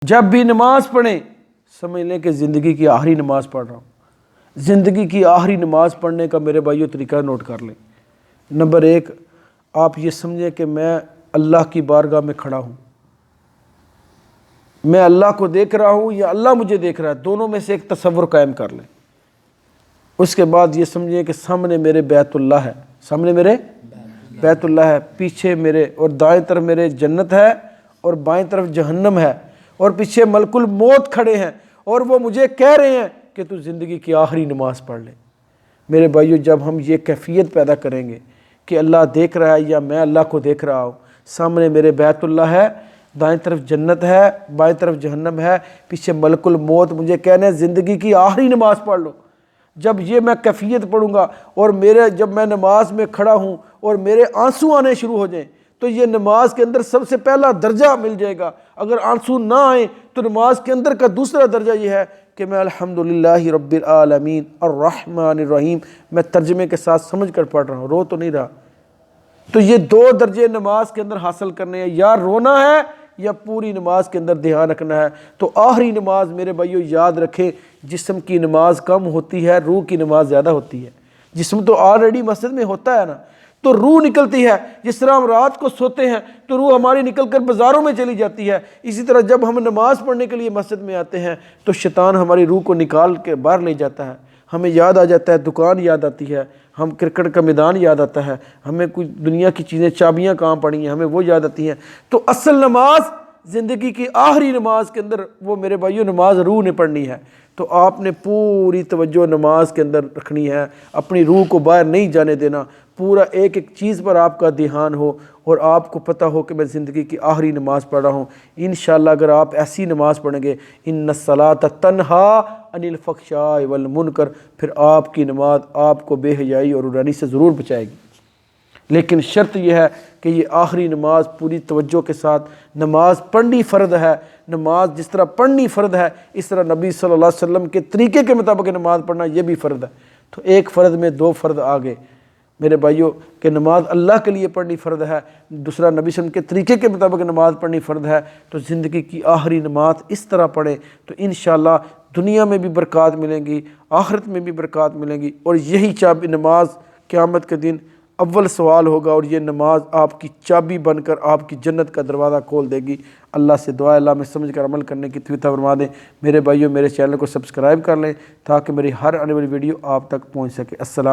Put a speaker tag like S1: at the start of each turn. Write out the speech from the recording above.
S1: جب بھی نماز پڑھیں سمجھ لیں کہ زندگی کی آخری نماز پڑھ رہا ہوں۔ زندگی کی آخری نماز پڑھنے کا میرے بھائیو طریقہ نوٹ کر لیں۔ نمبر 1، آپ یہ سمجھیں کہ میں اللہ کی بارگاہ میں کھڑا ہوں، میں اللہ کو دیکھ رہا ہوں یا اللہ مجھے دیکھ رہا ہے، دونوں میں سے ایک تصور قائم کر لیں۔ اس کے بعد یہ سمجھیں کہ سامنے میرے بیت اللہ ہے، سامنے میرے بیت اللہ ہے، پیچھے میرے اور دائیں طرف میرے جنت ہے اور بائیں طرف جہنم ہے، اور پیچھے ملک الموت کھڑے ہیں اور وہ مجھے کہہ رہے ہیں کہ تو زندگی کی آخری نماز پڑھ لے۔ میرے بھائیو، جب ہم یہ کیفیت پیدا کریں گے کہ اللہ دیکھ رہا ہے یا میں اللہ کو دیکھ رہا ہوں، سامنے میرے بیت اللہ ہے، دائیں طرف جنت ہے، بائیں طرف جہنم ہے، پیچھے ملک الموت مجھے کہنے ہیں زندگی کی آخری نماز پڑھ لو۔ جب یہ میں کیفیت پڑھوں گا اور جب میں نماز میں کھڑا ہوں اور میرے آنسو آنے شروع ہو جائیں تو یہ نماز کے اندر سب سے پہلا درجہ مل جائے گا۔ اگر آنسو نہ آئیں تو نماز کے اندر کا دوسرا درجہ یہ ہے کہ میں الحمدللہ رب العالمین الرحمن الرحیم میں ترجمے کے ساتھ سمجھ کر پڑھ رہا ہوں، رو تو نہیں رہا۔ تو یہ 2 درجے نماز کے اندر حاصل کرنے ہیں، یا رونا ہے یا پوری نماز کے اندر دھیان رکھنا ہے۔ تو آخری نماز میرے بھائیو یاد رکھیں، جسم کی نماز کم ہوتی ہے، روح کی نماز زیادہ ہوتی ہے۔ جسم تو آلریڈی مسجد میں ہوتا ہے نا، تو روح نکلتی ہے۔ جس طرح ہم رات کو سوتے ہیں تو روح ہماری نکل کر بازاروں میں چلی جاتی ہے، اسی طرح جب ہم نماز پڑھنے کے لیے مسجد میں آتے ہیں تو شیطان ہماری روح کو نکال کے باہر لے جاتا ہے۔ ہمیں یاد آ جاتا ہے دکان، یاد آتی ہے، ہم کرکٹ کا میدان یاد آتا ہے، ہمیں کچھ دنیا کی چیزیں، چابیاں کہاں پڑی ہیں، ہمیں وہ یاد آتی ہیں۔ تو اصل نماز زندگی کی آخری نماز کے اندر وہ میرے بھائیو نماز روح نے پڑھنی ہے۔ تو آپ نے پوری توجہ نماز کے اندر رکھنی ہے، اپنی روح کو باہر نہیں جانے دینا، پورا ایک ایک چیز پر آپ کا دھیان ہو اور آپ کو پتہ ہو کہ میں زندگی کی آخری نماز پڑھ رہا ہوں۔ انشاءاللہ اگر آپ ایسی نماز پڑھیں گے، ان الصلاۃ تنہا عن الفحشاء والمنکر، پھر آپ کی نماز آپ کو بے حیائی اور عریانی سے ضرور بچائے گی۔ لیکن شرط یہ ہے کہ یہ آخری نماز پوری توجہ کے ساتھ نماز پڑھنی فرض ہے۔ نماز جس طرح پڑھنی فرض ہے اس طرح نبی صلی اللہ علیہ وسلم کے طریقے کے مطابق نماز پڑھنا یہ بھی فرض ہے۔ تو ایک فرض میں 2 فرض آگے میرے بھائیوں کہ نماز اللہ کے لیے پڑھنی فرض ہے، دوسرا نبی صلی اللہ علیہ وسلم کے طریقے کے مطابق نماز پڑھنی فرض ہے۔ تو زندگی کی آخری نماز اس طرح پڑھیں تو انشاءاللہ دنیا میں بھی برکات ملیں گی، آخرت میں بھی برکات ملیں گی، اور یہی چابی نماز قیامت کے دن اول سوال ہوگا، اور یہ نماز آپ کی چابی بن کر آپ کی جنت کا دروازہ کھول دے گی۔ اللہ سے دعا ہے اللہ میں سمجھ کر عمل کرنے کی توفیق فرما دیں۔ میرے بھائیوں میرے چینل کو سبسکرائب کر لیں تاکہ میری ہر آنے والی ویڈیو آپ تک پہنچ سکے۔ السلام